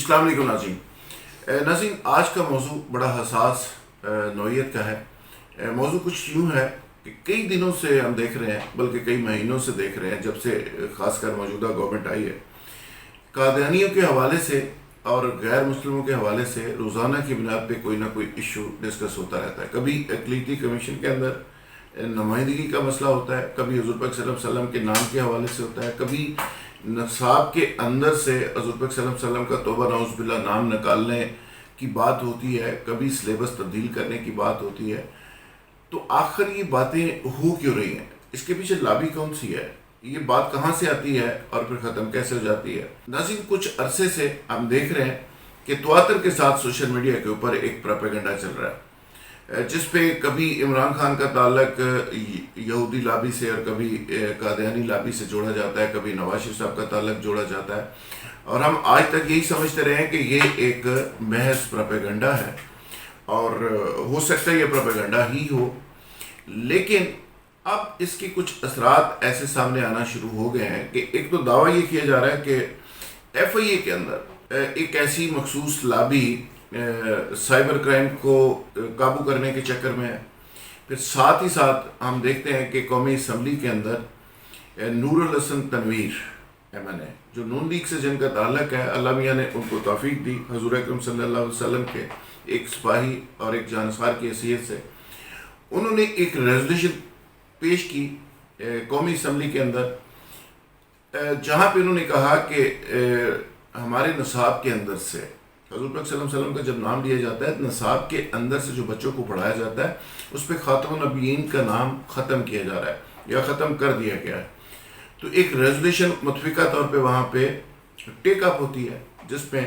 السلام علیکم ناظرین، آج کا موضوع بڑا حساس نوعیت کا ہے۔ موضوع کچھ یوں ہے کہ کئی دنوں سے ہم دیکھ رہے ہیں، بلکہ کئی مہینوں سے دیکھ رہے ہیں، جب سے خاص کر موجودہ گورنمنٹ آئی ہے، قادیانیوں کے حوالے سے اور غیر مسلموں کے حوالے سے روزانہ کی بنیاد پہ کوئی نہ کوئی ایشو ڈسکس ہوتا رہتا ہے۔ کبھی اقلیتی کمیشن کے اندر نمائندگی کا مسئلہ ہوتا ہے، کبھی حضور پاک صلی اللہ علیہ وسلم کے نام کے حوالے سے ہوتا ہے، کبھی نصاب کے اندر سے حضور پاک صلی اللہ علیہ وسلم کا توبہ نعوذ باللہ نام نکالنے کی بات ہوتی ہے، کبھی سلیبس تبدیل کرنے کی بات ہوتی ہے۔ تو آخر یہ باتیں ہو کیوں رہی ہیں؟ اس کے پیچھے لابی کون سی ہے؟ یہ بات کہاں سے آتی ہے اور پھر ختم کیسے ہو جاتی ہے؟ ناظرین، کچھ عرصے سے ہم دیکھ رہے ہیں کہ تواتر کے ساتھ سوشل میڈیا کے اوپر ایک پروپیگنڈا چل رہا ہے، جس پہ کبھی عمران خان کا تعلق یہودی لابی سے اور کبھی قادیانی لابی سے جوڑا جاتا ہے، کبھی نواز شریف صاحب کا تعلق جوڑا جاتا ہے، اور ہم آج تک یہی سمجھتے رہے ہیں کہ یہ ایک محض پروپیگنڈا ہے، اور ہو سکتا ہے یہ پروپیگنڈا ہی ہو، لیکن اب اس کے کچھ اثرات ایسے سامنے آنا شروع ہو گئے ہیں کہ ایک تو دعویٰ یہ کیا جا رہا ہے کہ ایف آئی اے کے اندر ایک ایسی مخصوص لابی سائبر کرائم کو قابو کرنے کے چکر میں ہے۔ پھر ساتھ ہی ساتھ ہم دیکھتے ہیں کہ قومی اسمبلی کے اندر نور الحسن تنویر ایم این اے، جو نون لیگ سے جن کا تعلق ہے، اللہ میاں نے ان کو توفیق دی حضور اکرم صلی اللہ علیہ وسلم کے ایک سپاہی اور ایک جانصار کی حیثیت سے، انہوں نے ایک ریزولوشن پیش کی قومی اسمبلی کے اندر، جہاں پہ انہوں نے کہا کہ ہمارے نصاب کے اندر سے حضور پاک صلی اللہ علیہ وسلم کا جب نام لیا جاتا ہے، نصاب کے اندر سے جو بچوں کو پڑھایا جاتا ہے اس پہ خاتم النبیین کا نام ختم کیا جا رہا ہے یا ختم کر دیا گیا ہے۔ تو ایک ریزولوشن متفقہ طور پہ وہاں پہ ٹیک اپ ہوتی ہے، جس پہ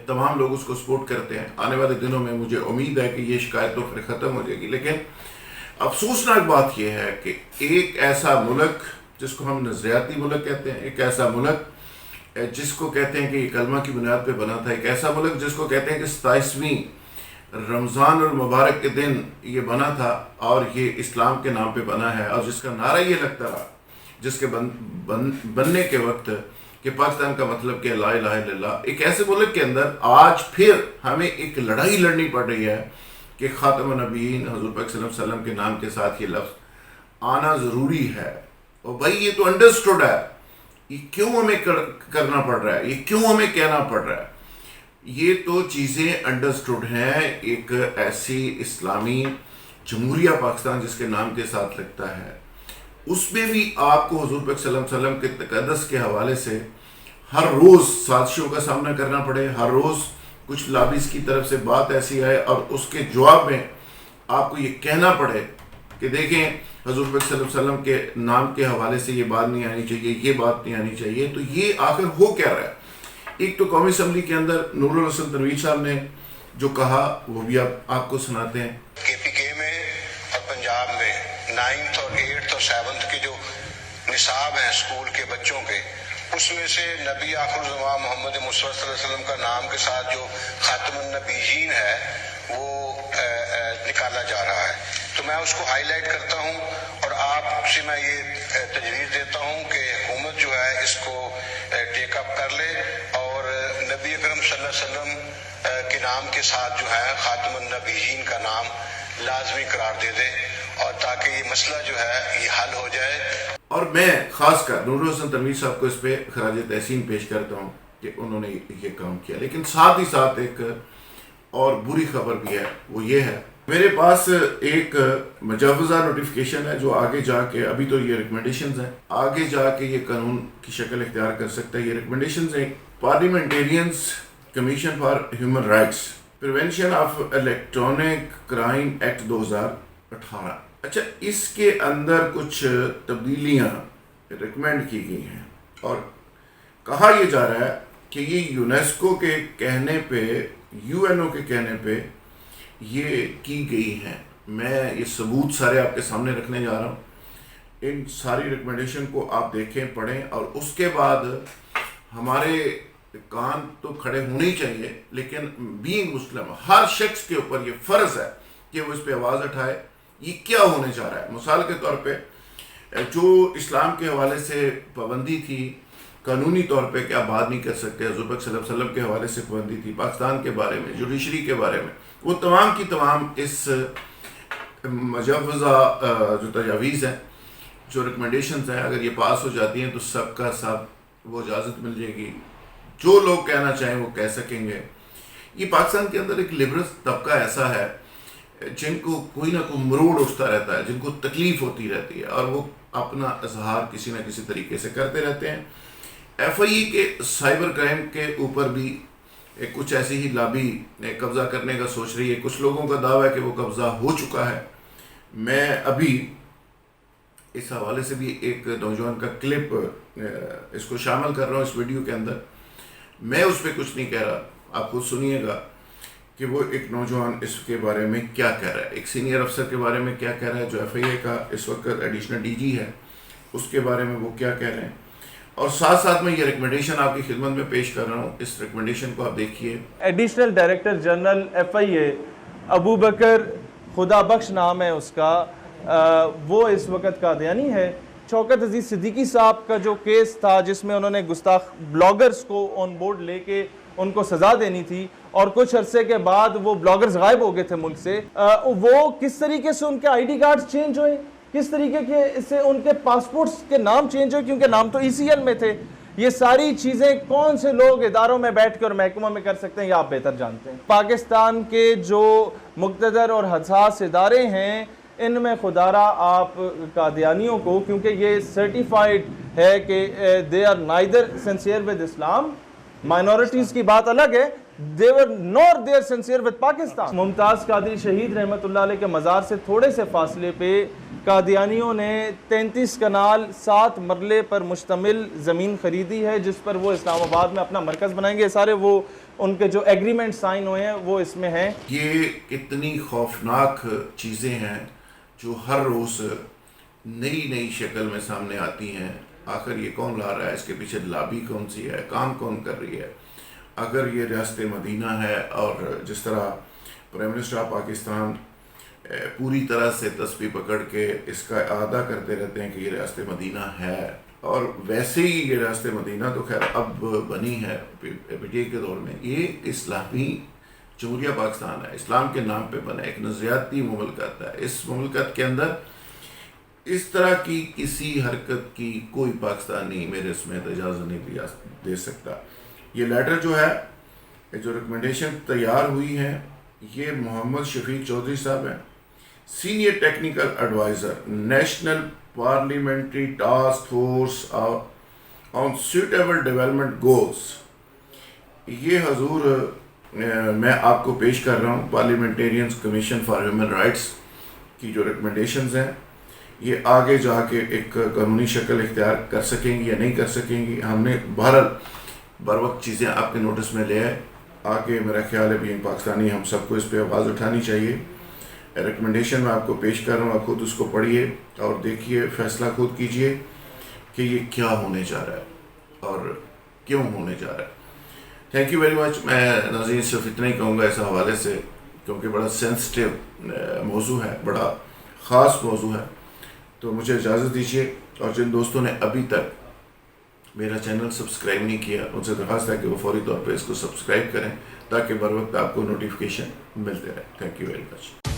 تمام لوگ اس کو سپورٹ کرتے ہیں۔ آنے والے دنوں میں مجھے امید ہے کہ یہ شکایت تو پھر ختم ہو جائے گی، لیکن افسوسناک بات یہ ہے کہ ایک ایسا ملک جس کو ہم نظریاتی ملک کہتے ہیں، ایک ایسا ملک جس کو کہتے ہیں کہ یہ کلمہ کی بنیاد پہ بنا تھا، ایک ایسا ملک جس کو کہتے ہیں کہ 27ویں رمضان المبارک کے دن یہ بنا تھا اور یہ اسلام کے نام پہ بنا ہے، اور جس کا نعرہ یہ لگتا رہا جس کے بننے کے وقت کہ پاکستان کا مطلب کہ لا الہ الا اللہ، ایک ایسے ملک کے اندر آج پھر ہمیں ایک لڑائی لڑنی پڑ رہی ہے کہ خاتم النبیین حضور پاک صلی اللہ علیہ وسلم کے نام کے ساتھ یہ لفظ آنا ضروری ہے۔ اور بھائی، یہ تو انڈرسٹوڈ ہے، یہ کیوں ہمیں کرنا پڑ رہا ہے، یہ کیوں ہمیں کہنا پڑ رہا ہے؟ یہ تو چیزیں انڈرسٹوڈ ہیں۔ ایک ایسی اسلامی جمہوریہ پاکستان جس کے نام کے ساتھ لگتا ہے، اس میں بھی آپ کو حضور پاک صلی اللہ علیہ وسلم کے تقدس کے حوالے سے ہر روز سازشوں کا سامنا کرنا پڑے، ہر روز کچھ لابیز کی طرف سے بات ایسی آئے اور اس کے جواب میں آپ کو یہ کہنا پڑے کہ دیکھیں حضور پاک صلی اللہ علیہ وسلم کے نام کے حوالے سے یہ بات نہیں آنی چاہیے، یہ بات نہیں آنی چاہیے۔ تو یہ آخر ہو کیا رہا ہے؟ ایک تو قومی اسمبلی کے اندر نور الحسن تنویر صاحب نے جو کہا وہ بھی آپ کو سناتے ہیں۔ کے پی کے میں اور پنجاب میں 9th اور 8th اور 7th کے جو نصاب ہیں اسکول کے بچوں کے، اس میں سے نبی آخر الزمان محمد مصطفیٰ صلی اللہ علیہ وسلم کا نام کے ساتھ جو خاتم النبیین ہے وہ نکالا جا رہا ہے۔ تو میں اس کو ہائی لائٹ کرتا ہوں اور آپ سے میں یہ تجویز دیتا ہوں کہ حکومت جو ہے اس کو ٹیک اپ کر لے اور نبی اکرم صلی اللہ علیہ وسلم کے نام کے ساتھ جو ہے خاتم النبیین کا نام لازمی قرار دے دے، اور تاکہ یہ مسئلہ جو ہے یہ حل ہو جائے۔ اور میں خاص کر نور الحسن تنویر صاحب کو اس پہ خراج تحسین پیش کرتا ہوں کہ انہوں نے یہ کام کیا، لیکن ساتھ ہی ساتھ ایک اور بری خبر بھی ہے، وہ یہ ہے میرے پاس ایک مجوزہ نوٹیفیکیشن ہے جو آگے جا کے، ابھی تو یہ ریکمنڈیشنز ہیں، آگے جا کے یہ قانون کی شکل اختیار کر سکتا ہے۔ یہ ریکمنڈیشنز ہیں parliamentarians commission for human rights prevention of electronic crime act 2018۔ اچھا، اس کے اندر کچھ تبدیلیاں ریکمینڈ کی گئی ہیں اور کہا یہ جا رہا ہے کہ یہ یونیسکو کے کہنے پہ، یو این او کے کہنے پہ یہ کی گئی ہیں۔ میں یہ ثبوت سارے آپ کے سامنے رکھنے جا رہا ہوں۔ ان ساری ریکمنڈیشن کو آپ دیکھیں، پڑھیں، اور اس کے بعد ہمارے کان تو کھڑے ہونے ہی چاہیے، لیکن بینگ مسلم ہر شخص کے اوپر یہ فرض ہے کہ وہ اس پہ آواز اٹھائے۔ یہ کیا ہونے جا رہا ہے؟ مثال کے طور پہ جو اسلام کے حوالے سے پابندی تھی قانونی طور پہ کیا بات نہیں کر سکتے. حضور پاک صلی اللہ علیہ وسلم کے حوالے سے پابندی تھی, پاکستان کے بارے میں, جوڈیشری کے بارے میں, وہ تمام کی تمام اس مجوزہ جو تجاویز ہیں, جو ریکمنڈیشنز ہیں, اگر یہ پاس ہو جاتی ہیں تو سب کا سب وہ اجازت مل جائے گی, جو لوگ کہنا چاہیں وہ کہہ سکیں گے. یہ پاکستان کے اندر ایک لبرل طبقہ ایسا ہے جن کو کوئی نہ کوئی مروڑ اٹھتا رہتا ہے, جن کو تکلیف ہوتی رہتی ہے, اور وہ اپنا اظہار کسی نہ کسی طریقے سے کرتے رہتے ہیں. ایف آئی ای کے سائبر کرائم کے اوپر بھی کچھ ایسی ہی لابی قبضہ کرنے کا سوچ رہی ہے. کچھ لوگوں کا دعویٰ ہے کہ وہ قبضہ ہو چکا ہے. میں ابھی اس حوالے سے بھی ایک نوجوان کا کلپ اس کو شامل کر رہا ہوں اس ویڈیو کے اندر. میں اس پہ کچھ نہیں کہہ رہا, آپ خود سنیے گا کہ وہ ایک نوجوان اس کے بارے میں کیا کہہ رہا ہے, ایک سینئر افسر کے بارے میں کیا کہہ رہا ہے, جو ایف آئی اے کا اس وقت ایڈیشنل ڈی جی ہے, اس کے بارے میں وہ کیا کہہ رہے ہیں. اور ساتھ ساتھ میں یہ ریکمنڈیشن آپ کی خدمت میں پیش کر رہا ہوں. اس ریکمنڈیشن کو آپ دیکھیے. ایڈیشنل ڈائریکٹر جنرل ایف آئی اے ابو بکر خدا بخش نام ہے اس کا, وہ اس وقت قادیانی ہے. شوکت عزیز صدیقی صاحب کا جو کیس تھا جس میں انہوں نے گستاخ بلاگرز کو آن بورڈ لے کے ان کو سزا دینی تھی, اور کچھ عرصے کے بعد وہ بلاگرز غائب ہو گئے تھے ملک سے, وہ کس طریقے سے ان کے آئی ڈی کارڈ چینج ہوئے, کس طریقے سے ان کے پاسپورٹس کے نام چینج ہوئے, کیونکہ نام تو ای سی ایل میں تھے. یہ ساری چیزیں کون سے لوگ اداروں میں بیٹھ کے اور محکمہ میں کر سکتے ہیں, یہ آپ بہتر جانتے ہیں. پاکستان کے جو مقتدر اور حساس ادارے ہیں ان میں خدارہ آپ قادیانیوں کو, کیونکہ یہ سرٹیفائیڈ ہے کہ they are neither sincere with Islam, minorities کی بات الگ ہے, they were nor they are sincere with Pakistan. ممتاز قادری شہید رحمت اللہ علیہ کے مزار سے تھوڑے سے فاصلے پہ قادیانیوں نے 33 کنال 7 مرلے پر مشتمل زمین خریدی ہے, جس پر وہ اسلام آباد میں اپنا مرکز بنائیں گے. سارے وہ ان کے جو ایگریمنٹ سائن ہوئے ہیں وہ اس میں ہیں. یہ کتنی خوفناک چیزیں ہیں جو ہر روز نئی نئی شکل میں سامنے آتی ہیں. آخر یہ کون لا رہا ہے, اس کے پیچھے لابی کون سی ہے, کام کون کر رہی ہے. اگر یہ ریاست مدینہ ہے, اور جس طرح پرائم منسٹر آف پاکستان پوری طرح سے تسبیح پکڑ کے اس کا اعادہ کرتے رہتے ہیں کہ یہ ریاست مدینہ ہے, اور ویسے ہی یہ ریاست مدینہ تو خیر اب بنی ہے پی ٹی اے کے دور میں, یہ اسلامی جمہوریہ پاکستان ہے, اسلام کے نام پہ بنا ایک نظریاتی مملکت ہے. اس مملکت کے اندر اس طرح کی کسی حرکت کی کوئی پاکستانی میرے اس میں اجازت نہیں دے سکتا. یہ لیٹر جو ہے, جو ریکمنڈیشن تیار ہوئی ہے, یہ محمد شفیق چودھری صاحب ہیں, senior technical adviser, national parliamentary task force on suitable development goals. یہ حضور میں آپ کو پیش کر رہا ہوں parliamentarians commission for human rights کی جو ریکمنڈیشنز ہیں. یہ آگے جا کے ایک قانونی شکل اختیار کر سکیں گی یا نہیں کر سکیں گی. ہم نے بہرحال بر وقت چیزیں آپ کے نوٹس میں لے آئے. آگے میرا خیال ہے بھی پاکستانی ہم سب کو اس پہ آواز اٹھانی چاہیے. ریکمنڈیشن میں آپ کو پیش کر رہا ہوں, آپ خود اس کو پڑھیے اور دیکھیے, فیصلہ خود کیجیے کہ یہ کیا ہونے جا رہا ہے اور کیوں ہونے جا رہا ہے. Thank you very much. میں ناظرین صرف اتنا ہی کہوں گا اس حوالے سے, کیونکہ بڑا سینسٹیو موضوع ہے, بڑا خاص موضوع ہے. تو مجھے اجازت دیجیے, اور جن دوستوں نے ابھی تک میرا چینل سبسکرائب نہیں کیا ان سے درخواست ہے کہ وہ فوری طور پہ اس کو سبسکرائب کریں تاکہ بر وقت آپ کو نوٹیفیکیشن ملتے رہے. Thank you very much.